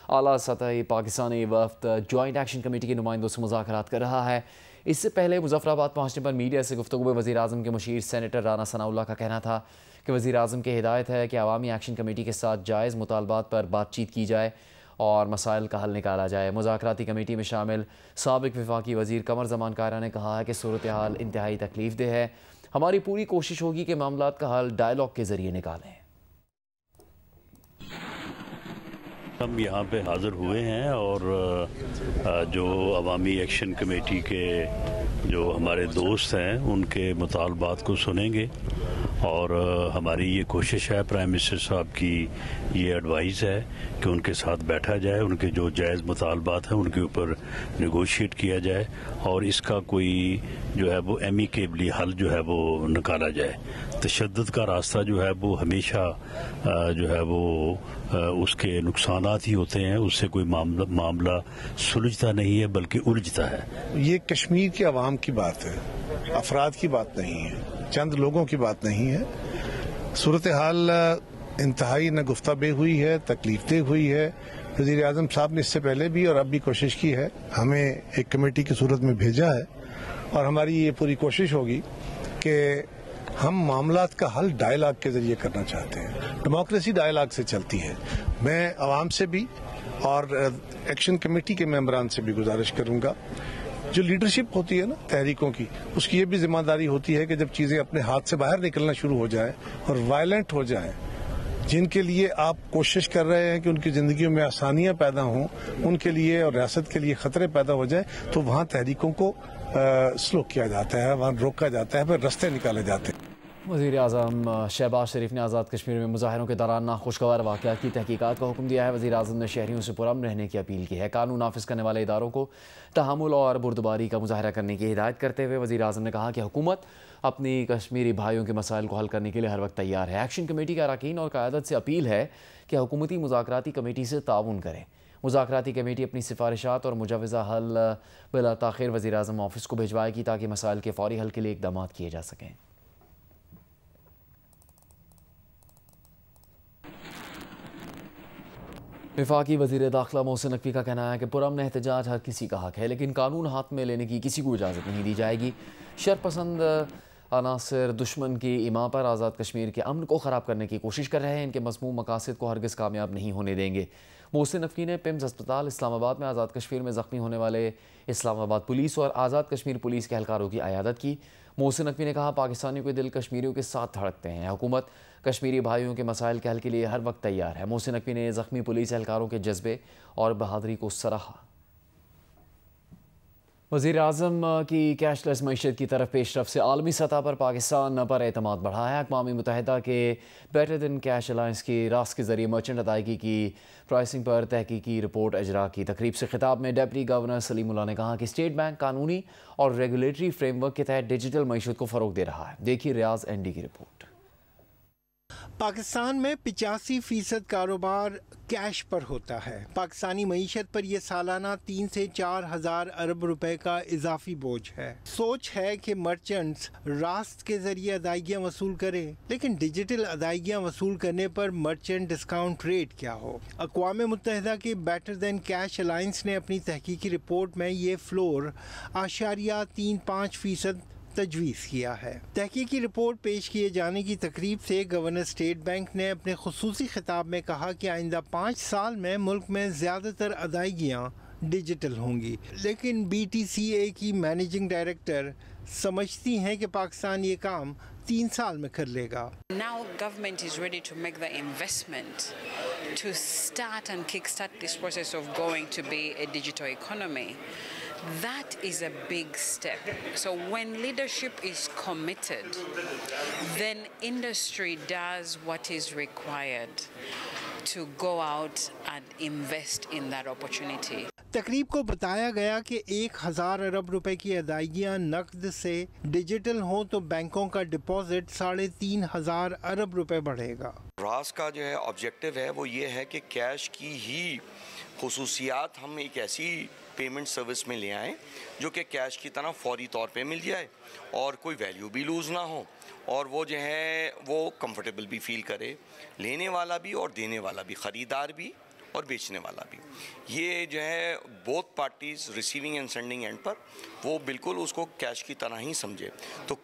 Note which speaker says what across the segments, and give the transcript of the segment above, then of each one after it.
Speaker 1: اعلیٰ سطحی پاکستانی وفد جوائنٹ ایکشن کمیٹی کے نمائندوں سے مذاکرات کر رہا ہے۔ اس سے پہلے مظفر آباد پہنچنے پر میڈیا سے گفتگو میں وزیر اعظم کے مشیر سینیٹر رانا ثناء اللہ کا کہنا تھا کہ وزیر اعظم کی ہدایت ہے کہ عوامی ایکشن کمیٹی کے ساتھ جائز مطالبات پر بات چیت کی جائے اور مسائل کا حل نکالا جائے۔ مذاکراتی کمیٹی میں شامل سابق وفاقی وزیر قمر زمان کارا نے کہا ہے کہ صورتحال انتہائی تکلیف دہ ہے، ہماری پوری کوشش ہوگی کہ معاملات کا حل ڈائیلاگ کے ذریعے نکالیں۔
Speaker 2: ہم یہاں پہ حاضر ہوئے ہیں اور جو عوامی ایکشن کمیٹی کے جو ہمارے دوست ہیں ان کے مطالبات کو سنیں گے، اور ہماری یہ کوشش ہے، پرائم منسٹر صاحب کی یہ ایڈوائز ہے کہ ان کے ساتھ بیٹھا جائے، ان کے جو جائز مطالبات ہیں ان کے اوپر نیگوشیٹ کیا جائے اور اس کا کوئی جو ہے وہ ایمیکیبلی حل جو ہے وہ نکالا جائے۔ تشدد کا راستہ جو ہے وہ ہمیشہ جو ہے وہ اس کے نقصانات ہی ہوتے ہیں، اس سے کوئی معاملہ سلجھتا نہیں ہے بلکہ الجھتا ہے۔
Speaker 3: یہ کشمیر کے عوام کی بات ہے، افراد کی بات نہیں ہے، چند لوگوں کی بات نہیں ہے۔ صورتحال انتہائی نگفتہ بے ہوئی ہے، تکلیف دہ ہوئی ہے۔ وزیر اعظم صاحب نے اس سے پہلے بھی اور اب بھی کوشش کی ہے، ہمیں ایک کمیٹی کی صورت میں بھیجا ہے، اور ہماری یہ پوری کوشش ہوگی کہ ہم معاملات کا حل ڈائیلاگ کے ذریعے کرنا چاہتے ہیں۔ ڈیموکریسی ڈائیلاگ سے چلتی ہے۔ میں عوام سے بھی اور ایکشن کمیٹی کے ممبران سے بھی گزارش کروں گا، جو لیڈرشپ ہوتی ہے نا تحریکوں کی، اس کی یہ بھی ذمہ داری ہوتی ہے کہ جب چیزیں اپنے ہاتھ سے باہر نکلنا شروع ہو جائیں اور وائلنٹ ہو جائیں، جن کے لیے آپ کوشش کر رہے ہیں کہ ان کی زندگیوں میں آسانیاں پیدا ہوں، ان کے لیے اور ریاست کے لیے خطرے پیدا ہو جائیں، تو وہاں تحریکوں کو سلو کیا جاتا ہے، وہاں روکا جاتا ہے، پھر راستے نکالے جاتے ہیں۔
Speaker 1: وزیر اعظم شہباز شریف نے آزاد کشمیر میں مظاہروں کے دوران ناخوشگوار واقعات کی تحقیقات کا حکم دیا ہے۔ وزیر اعظم نے شہریوں سے پرامن رہنے کی اپیل کی ہے۔ قانون نافذ کرنے والے اداروں کو تحمل اور بردباری کا مظاہرہ کرنے کی ہدایت کرتے ہوئے وزیر اعظم نے کہا کہ حکومت اپنی کشمیری بھائیوں کے مسائل کو حل کرنے کے لیے ہر وقت تیار ہے۔ ایکشن کمیٹی کے اراکین اور قیادت سے اپیل ہے کہ حکومتی مذاکراتی کمیٹی سے تعاون کریں۔ مذاکراتی کمیٹی اپنی سفارشات اور مجوزہ حل بلا تاخیر وزیر اعظم آفس کو بھجوائے گی تاکہ مسائل کے فوری حل کے لیے اقدامات کیے جا سکیں۔ وفاقی وزیر داخلہ محسن نقوی کا کہنا ہے کہ پرامن احتجاج ہر کسی کا حق ہے، لیکن قانون ہاتھ میں لینے کی کسی کو اجازت نہیں دی جائے گی۔ شرپسند عناصر دشمن کی ایما پر آزاد کشمیر کے امن کو خراب کرنے کی کوشش کر رہے ہیں، ان کے مذموم مقاصد کو ہرگز کامیاب نہیں ہونے دیں گے۔ محسن نقوی نے پیمز ہسپتال اسلام آباد میں آزاد کشمیر میں زخمی ہونے والے اسلام آباد پولیس اور آزاد کشمیر پولیس کے اہلکاروں کی عیادت کی۔ محسن نقوی نے کہا پاکستانیوں کے دل کشمیریوں کے ساتھ دھڑکتے ہیں، حکومت کشمیری بھائیوں کے مسائل کے حل کے لیے ہر وقت تیار ہے۔ محسن نقوی نے زخمی پولیس اہلکاروں کے جذبے اور بہادری کو سراہا۔ وزیر اعظم کی کیش لیس معیشت کی طرف پیش رفت سے عالمی سطح پر پاکستان پر اعتماد بڑھا ہے۔ اقوام متحدہ کے بیٹر دین کیش الائنس کی راست کے ذریعے مرچنٹ ادائیگی کی پرائسنگ پر تحقیقی رپورٹ اجرا کی تقریب سے خطاب میں ڈپٹی گورنر سلیم اللہ نے کہا کہ اسٹیٹ بینک قانونی اور ریگولیٹری فریم ورک کے تحت ڈیجیٹل معیشت کو فروغ دے رہا ہے۔ دیکھیے ریاض این ڈی کی رپورٹ۔
Speaker 4: پاکستان میں 85% کاروبار کیش پر ہوتا ہے۔ پاکستانی معیشت پر یہ سالانہ 3 سے 4 ہزار ارب روپے کا اضافی بوجھ ہے۔ سوچ ہے کہ مرچنٹس راست کے ذریعے ادائیگیاں وصول کریں، لیکن ڈیجیٹل ادائیگیاں وصول کرنے پر مرچنٹ ڈسکاؤنٹ ریٹ کیا ہو؟ اقوام متحدہ کے بیٹر دین کیش الائنس نے اپنی تحقیقی رپورٹ میں یہ فلور 0.35% تجویز کیا ہے۔ تحقیقی رپورٹ پیش کیے جانے کی تقریب سے گورنر اسٹیٹ بینک نے اپنے خصوصی خطاب میں کہا کہ آئندہ 5 سال میں ملک میں زیادہ تر ادائیگیاں ڈیجیٹل ہوں گی، لیکن بی ٹی سی اے کی مینیجنگ ڈائریکٹر سمجھتی ہیں کہ پاکستان یہ کام 3 سال میں کر لے گا۔
Speaker 5: Now government is ready to make the investment to start and kickstart this process of going to be a digital economy. That is a big step. So when leadership is committed, then industry does what is required to go out and invest in that opportunity.
Speaker 4: تقریب کو بتایا گیا کہ 1000 ارب روپے کی ادائیگیاں نقد سے digital ہوں تو بینکوں کا ڈپازٹ 3500 ارب روپے بڑھے گا۔
Speaker 6: راس کا جو ہے آبجیکٹو ہے وہ یہ ہے کہ کیش کی ہی خصوصیات ہم ایک ایسی پیمنٹ سروس میں لے آئیں جو کہ کیش کی طرح فوری طور پہ مل جائے اور کوئی ویلیو بھی لوز نہ ہو، اور وہ جو ہے وہ کمفرٹیبل بھی فیل کرے، لینے والا بھی اور دینے والا بھی، خریدار بھی اور بیچنے والا بھی. یہ جو ہے both parties receiving and sending end پر وہ بالکل اس کو کیش کی طرح ہی سمجھے. تو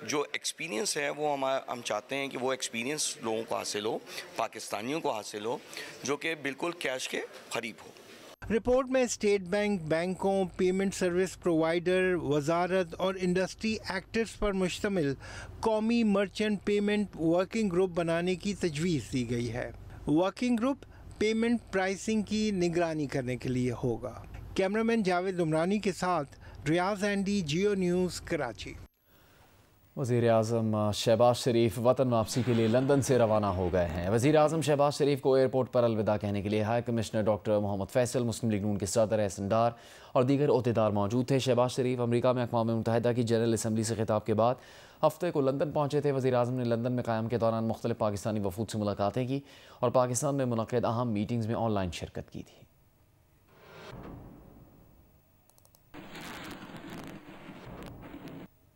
Speaker 6: جو ایکسپیرینس ہے وہ ہم چاہتے ہیں کہ وہ ایکسپیرینس لوگوں کو حاصل ہو, پاکستانیوں کو حاصل ہو, جو کہ بالکل کیش کے قریب ہو.
Speaker 4: رپورٹ میں اسٹیٹ بینک, بینکوں, پیمنٹ سروس پرووائڈر, وزارت اور انڈسٹری ایکٹرز پر مشتمل قومی مرچنٹ پیمنٹ ورکنگ گروپ بنانے کی تجویز دی گئی ہے. ورکنگ گروپ پیمنٹ پرائسنگ کی نگرانی کرنے کے لیے ہوگا. کیمرامین جاوید عمرانی کے ساتھ ریاض اینڈی, جیو نیوز, کراچی.
Speaker 1: وزیر اعظم شہباز شریف وطن واپسی کے لیے لندن سے روانہ ہو گئے ہیں. وزیر اعظم شہباز شریف کو ایئرپورٹ پر الوداع کہنے کے لیے ہائی کمشنر ڈاکٹر محمد فیصل, مسلم لیگ نون کے صدر احسن ڈار اور دیگر عہدیدار موجود تھے. شہباز شریف امریکہ میں اقوام متحدہ کی جنرل اسمبلی سے خطاب کے بعد ہفتے کو لندن پہنچے تھے. وزیر اعظم نے لندن میں قیام کے دوران مختلف پاکستانی وفود سے ملاقاتیں کی اور پاکستان میں منعقد اہم میٹنگز میں آن لائن شرکت کی تھی.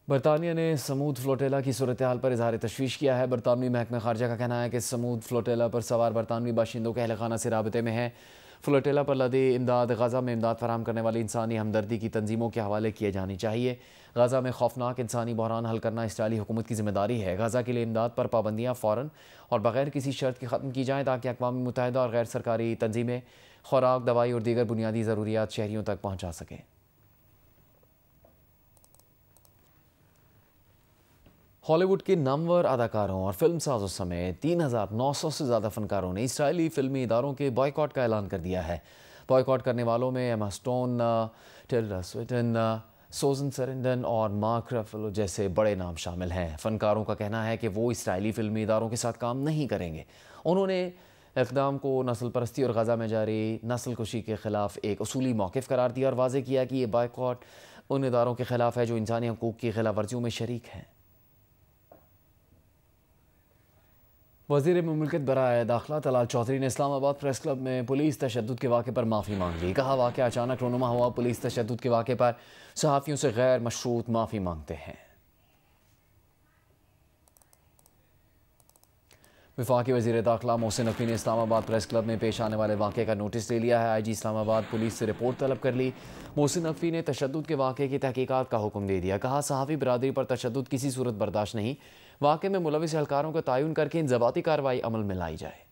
Speaker 1: برطانیہ نے سمود فلوٹیلا کی صورتحال پر اظہار تشویش کیا ہے. برطانوی محکمہ خارجہ کا کہنا ہے کہ سمود فلوٹیلا پر سوار برطانوی باشندوں کے اہل خانہ سے رابطے میں ہے. فلوٹیلا پر لدی امداد غزہ میں امداد فراہم کرنے والی انسانی ہمدردی کی تنظیموں کے حوالے کیے جانی چاہیے. غزہ میں خوفناک انسانی بحران حل کرنا اسرائیلی حکومت کی ذمہ داری ہے. غزہ کے لیے امداد پر پابندیاں فوراً اور بغیر کسی شرط کے ختم کی جائیں تاکہ اقوام متحدہ اور غیر سرکاری تنظیمیں خوراک, دوائی اور دیگر بنیادی ضروریات شہریوں تک پہنچا سکیں. ہالی ووڈ کے نامور اداکاروں اور فلم سازوں سمیت 3,900 سے زیادہ فنکاروں نے اسرائیلی فلمی اداروں کے بائیکاٹ کا اعلان کر دیا ہے. بائیکاٹ کرنے والوں میں ایما سٹون, ٹلڈا سوینٹن, سوزن سرنڈن اور مارک رفلو جیسے بڑے نام شامل ہیں. فنکاروں کا کہنا ہے کہ وہ اسرائیلی فلمی اداروں کے ساتھ کام نہیں کریں گے. انہوں نے اقدام کو نسل پرستی اور غزہ میں جاری نسل کشی کے خلاف ایک اصولی موقف قرار دیا اور واضح کیا کہ یہ بائیکاٹ ان اداروں کے خلاف ہے جو انسانی حقوق کی خلاف ورزیوں میں شریک ہیں. وزیر مملکت برائے داخلہ طلال چودھری نے اسلام آباد پریس کلب میں پولیس تشدد کے واقعے پر معافی مانگ لی. کہا واقعہ اچانک رونما ہوا. پولیس تشدد کے واقعے پر صحافیوں سے غیر مشروط معافی مانگتے ہیں. وفاقی وزیر داخلہ محسن نقوی نے اسلام آباد پریس کلب میں پیش آنے والے واقعے کا نوٹس لے لیا ہے. آئی جی اسلام آباد پولیس سے رپورٹ طلب کر لی. محسن نقوی نے تشدد کے واقعے کی تحقیقات کا حکم دے دیا. کہا صحافی برادری پر تشدد کسی صورت برداشت نہیں. واقعے میں ملوث اہلکاروں کا تعین کر کے انضباطی کارروائی عمل میں لائی جائے.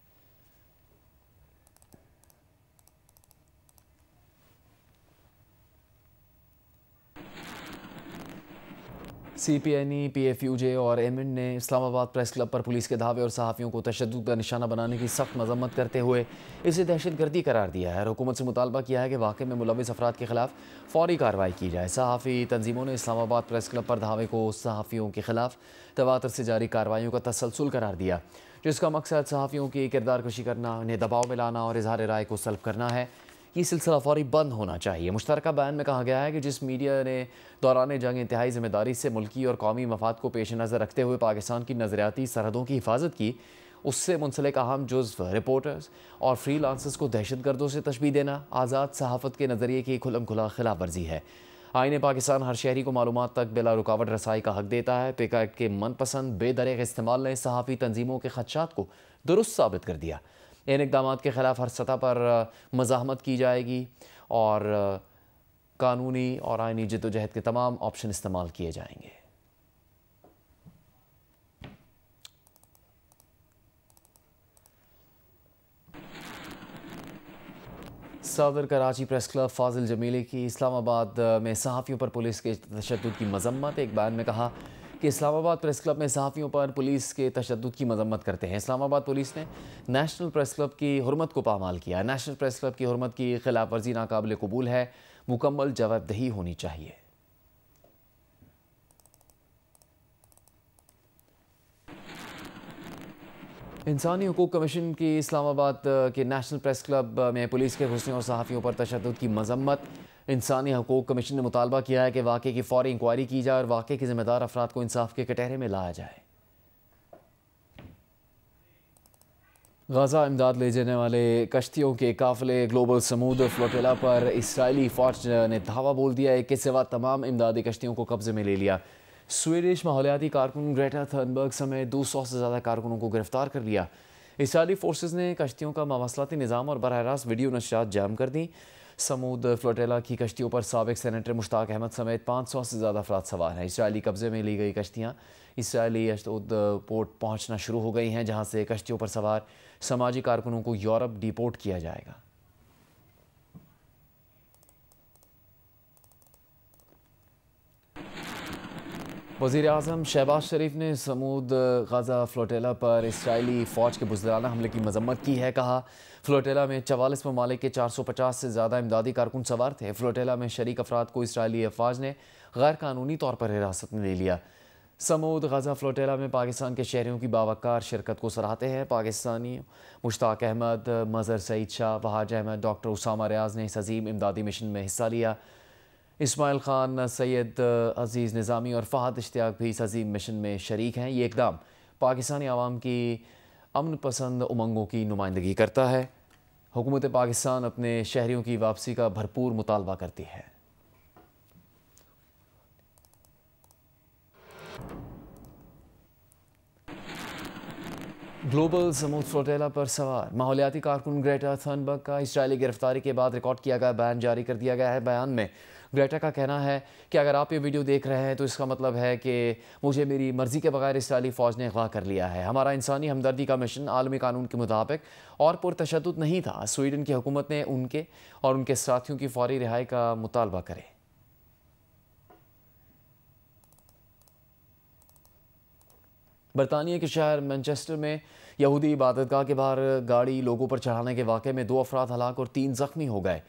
Speaker 1: C P N E, P F U J اور ایمنڈ نے اسلام آباد پریس کلب پر پولیس کے دھاوے اور صحافیوں کو تشدد کا نشانہ بنانے کی سخت مذمت کرتے ہوئے اسے دہشت گردی قرار دیا ہے اور حکومت سے مطالبہ کیا ہے کہ واقعے میں ملوث افراد کے خلاف فوری کارروائی کی جائے. صحافی تنظیموں نے اسلام آباد پریس کلب پر دھاوے کو صحافیوں کے خلاف تواتر سے جاری کارروائیوں کا تسلسل قرار دیا, جس کا مقصد صحافیوں کی کردار کشی کرنا, انہیں دباؤ میں لانا اور اظہار رائے کو سلب کرنا ہے. یہ سلسلہ فوری بند ہونا چاہیے. مشترکہ بیان میں کہا گیا ہے کہ جس میڈیا نے دوران جنگ انتہائی ذمہ داری سے ملکی اور قومی مفاد کو پیش نظر رکھتے ہوئے پاکستان کی نظریاتی سرحدوں کی حفاظت کی, اس سے منسلک اہم جزو رپورٹرز اور فری لانسرز کو دہشت گردوں سے تشبیہ دینا آزاد صحافت کے نظریے کی کھلم کھلا خلاف ورزی ہے. آئین پاکستان ہر شہری کو معلومات تک بلا رکاوٹ رسائی کا حق دیتا ہے. پیکا ایکٹ کے من پسند بے دریغ استعمال نے صحافی تنظیموں کے خدشات کو درست ثابت کر دیا. ان اقدامات کے خلاف ہر سطح پر مزاحمت کی جائے گی اور قانونی اور آئینی جد و جہد کے تمام آپشن استعمال کیے جائیں گے. صدر کراچی پریس کلب فاضل جمیلی کی اسلام آباد میں صحافیوں پر پولیس کے تشدد کی مذمت. ایک بیان میں کہا کہ اسلام آباد پریس کلب میں صحافیوں پر پولیس کے تشدد کی مذمت کرتے ہیں. اسلام آباد پولیس نے نیشنل پریس کلب کی حرمت کو پامال کیا. نیشنل پریس کلب کی حرمت کی خلاف ورزی ناقابل قبول ہے. مکمل جواب دہی ہونی چاہیے. انسانی حقوق کمیشن کی اسلام آباد کے نیشنل پریس کلب میں پولیس کے گھسنے اور صحافیوں پر تشدد کی مذمت. انسانی حقوق کمیشن نے مطالبہ کیا ہے کہ واقعے کی فوری انکوائری کی جائے اور واقعے کے ذمہ دار افراد کو انصاف کے کٹہرے میں لایا جائے. غزہ امداد لے جانے والے کشتیوں کے قافلے گلوبل سمود فلوٹیلا پر اسرائیلی فوج نے دھاوا بول دیا ہے کہ سوا تمام امدادی کشتیوں کو قبضے میں لے لیا. سویڈش ماحولیاتی کارکن گریٹا تھرنبرگ سمیت 200 سے زیادہ کارکنوں کو گرفتار کر لیا. اسرائیلی فورسز نے کشتیوں کا مواصلاتی نظام اور براہ راست ویڈیو نشریات جام کر دیں۔ سمود فلوٹیلا کی کشتیوں پر سابق سینیٹر مشتاق احمد سمیت 500 سے زیادہ افراد سوار ہیں۔ اسرائیلی قبضے میں لی گئی کشتیاں اسرائیلی اشدود پورٹ پہنچنا شروع ہو گئی ہیں، جہاں سے کشتیوں پر سوار سماجی کارکنوں کو یورپ ڈیپورٹ کیا جائے گا۔ وزیر اعظم شہباز شریف نے سمود غزہ فلوٹیلا پر اسرائیلی فوج کے بزدلانہ حملے کی مذمت کی ہے۔ کہا فلوٹیلا میں 44 ممالک کے 450 سے زیادہ امدادی کارکن سوار تھے۔ فلوٹیلا میں شریک افراد کو اسرائیلی افواج نے غیر قانونی طور پر حراست میں لے لیا۔ سمود غزہ فلوٹیلا میں پاکستان کے شہریوں کی باوقار شرکت کو سراہتے ہیں۔ پاکستانی مشتاق احمد، مظہر سعید شاہ، وحاج احمد، ڈاکٹر اسامہ ریاض نے اس عظیم امدادی مشن میں حصہ لیا۔ اسماعیل خان، سید عزیز نظامی اور فہد اشتیاق بھی اس عظیم مشن میں شریک ہیں۔ یہ اقدام پاکستانی عوام کی امن پسند امنگوں کی نمائندگی کرتا ہے۔ حکومت پاکستان اپنے شہریوں کی واپسی کا بھرپور مطالبہ کرتی ہے۔ گلوبل سمود فلوٹیلا پر سوار ماحولیاتی کارکن گریٹا تھنبرگ کا اسرائیلی گرفتاری کے بعد ریکارڈ کیا گیا بیان جاری کر دیا گیا ہے۔ بیان میں گریٹا کا کہنا ہے کہ اگر آپ یہ ویڈیو دیکھ رہے ہیں تو اس کا مطلب ہے کہ مجھے میری مرضی کے بغیر اسرائیلی فوج نے اغوا کر لیا ہے۔ ہمارا انسانی ہمدردی کا مشن عالمی قانون کے مطابق اور پرتشدد نہیں تھا۔ سویڈن کی حکومت نے ان کے اور ان کے ساتھیوں کی فوری رہائی کا مطالبہ کرے۔ برطانیہ کے شہر مانچسٹر میں یہودی عبادت گاہ کے باہر گاڑی لوگوں پر چڑھانے کے واقعے میں 2 افراد ہلاک اور 3 زخمی ہو گئے۔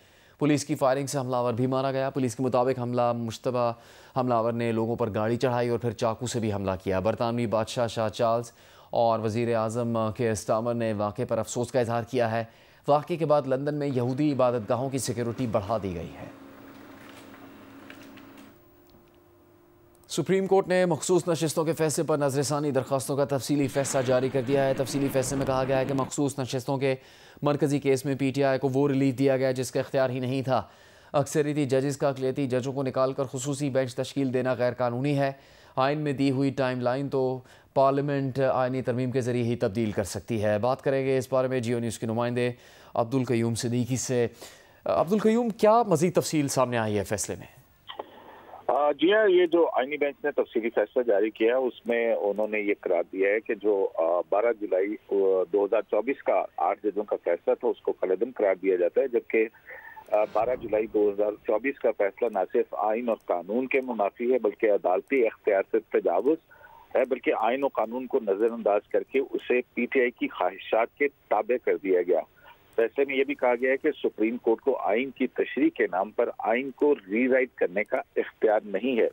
Speaker 1: پولیس کی فائرنگ سے حملہ آور بھی مارا گیا۔ پولیس کے مطابق مشتبہ حملہ آور نے لوگوں پر گاڑی چڑھائی اور پھر چاقو سے بھی حملہ کیا۔ برطانوی بادشاہ شاہ چارلز اور وزیر اعظم کیئر سٹارمر نے واقعے پر افسوس کا اظہار کیا ہے۔ واقعے کے بعد لندن میں یہودی عبادت گاہوں کی سیکیورٹی بڑھا دی گئی ہے۔ سپریم کورٹ نے مخصوص نشستوں کے فیصلے پر نظر ثانی درخواستوں کا تفصیلی فیصلہ جاری کر دیا ہے۔ تفصیلی فیصلے میں کہا گیا ہے کہ مخصوص نشستوں کے مرکزی کیس میں پی ٹی آئی کو وہ ریلیف دیا گیا جس کا اختیار ہی نہیں تھا۔ اکثریتی ججز کا اقلیتی ججوں کو نکال کر خصوصی بینچ تشکیل دینا غیر قانونی ہے۔ آئین میں دی ہوئی ٹائم لائن تو پارلیمنٹ آئینی ترمیم کے ذریعے ہی تبدیل کر سکتی ہے۔ بات کریں گے اس بارے میں جیو نیوز کے نمائندے عبدالقیوم صدیقی سے۔ عبدالقیوم، کیا مزید تفصیل سامنے آئی ہے فیصلے میں؟
Speaker 7: جی ہاں، یہ جو آئینی بینچ نے تفصیلی فیصلہ جاری کیا ہے اس میں انہوں نے یہ قرار دیا ہے کہ جو 12 جولائی 2024 کا 8 ججوں کا فیصلہ تھا اس کو کالعدم قرار دیا جاتا ہے، جبکہ 12 جولائی 2024 کا فیصلہ نہ صرف آئین اور قانون کے منافی ہے بلکہ عدالتی اختیار سے تجاوز ہے، بلکہ آئین و قانون کو نظر انداز کر کے اسے پی ٹی آئی کی خواہشات کے تابع کر دیا گیا۔ فیصلے میں یہ بھی کہا گیا ہے کہ سپریم کورٹ کو آئین کی تشریح کے نام پر آئین کو ری رائٹ کرنے کا اختیار نہیں ہے۔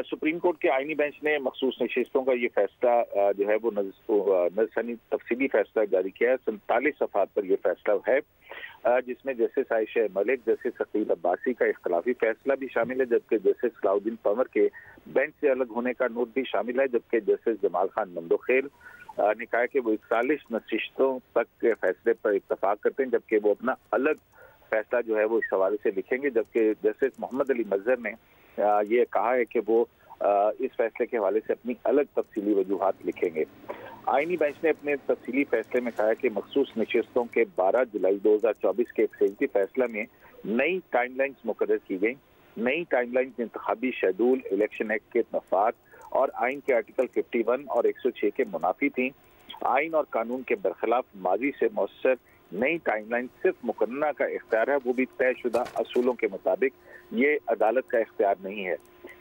Speaker 7: سپریم کورٹ کے آئینی بینچ نے مخصوص نشستوں کا یہ فیصلہ جو ہے وہ نظرثانی تفصیلی فیصلہ جاری کیا ہے۔ 47 صفحات پر یہ فیصلہ ہے، جس میں جسٹس عائشہ ملک، جسٹس عقیل عباسی کا اختلافی فیصلہ بھی شامل ہے، جبکہ جسٹس صلاح الدین پنور کے بینچ سے الگ ہونے کا نوٹ بھی شامل ہے، جبکہ جسٹس جمال خان مندوخیل نے کہا کہ وہ 41 نشستوں تک کے فیصلے پر اتفاق کرتے ہیں، جبکہ وہ اپنا الگ فیصلہ جو ہے وہ اس حوالے سے لکھیں گے، جبکہ جسٹس محمد علی مظہر نے یہ کہا ہے کہ وہ اس فیصلے کے حوالے سے اپنی الگ تفصیلی وجوہات لکھیں گے۔ آئینی بینچ نے اپنے تفصیلی فیصلے میں کہا کہ مخصوص نشستوں کے 12 جولائی 2024 کے ایک فیصلے فیصلہ میں نئی ٹائم لائنز مقرر کی گئی۔ نئی ٹائم لائنز انتخابی شیڈول، الیکشن ایکٹ کے نفاذ اور آئین کے آرٹیکل 51 اور 106 کے منافی تھیں۔ آئین اور قانون کے برخلاف ماضی سے مؤثر نئی ٹائم لائن صرف مقننہ کا اختیار ہے، وہ بھی طے شدہ اصولوں کے مطابق، یہ عدالت کا اختیار نہیں ہے۔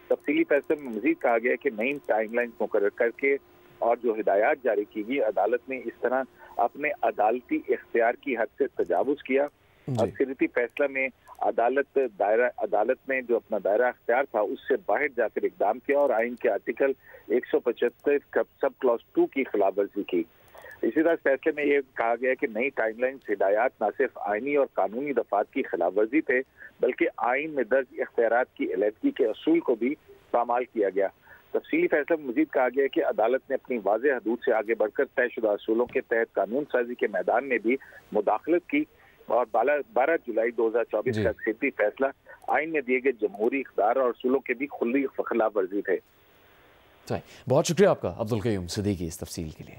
Speaker 7: تفصیلی فیصلے میں مزید کہا گیا کہ نئی ٹائم لائن مقرر کر کے اور جو ہدایات جاری کی گئی، عدالت نے اس طرح اپنے عدالتی اختیار کی حد سے تجاوز کیا۔ اکثریتی فیصلہ میں عدالت نے جو اپنا دائرہ اختیار تھا اس سے باہر جا کر اقدام کیا اور آئین کے آرٹیکل 175 سب کلاس 2 کی خلاف ورزی کی۔ اسی طرح فیصلے میں یہ کہا گیا کہ نئی ٹائم لائنز ہدایات نہ صرف آئینی اور قانونی دفعات کی خلاف ورزی تھے بلکہ آئین میں درج اختیارات کی علیحدگی کے اصول کو بھی پامال کیا گیا۔ تفصیلی فیصلے میں مزید کہا گیا کہ عدالت نے اپنی واضح حدود سے آگے بڑھ کر طے شدہ اصولوں کے تحت قانون سازی کے میدان میں بھی مداخلت کی اور 12 جولائی 2024 کا اکثریتی فیصلہ آئین میں دیے گئے جمہوری اقدار اور اصولوں کے بھی کھلی خلاف ورزی تھے۔
Speaker 1: بہت شکریہ آپ کا عبدالقیوم صدیقی اس تفصیل کے لیے۔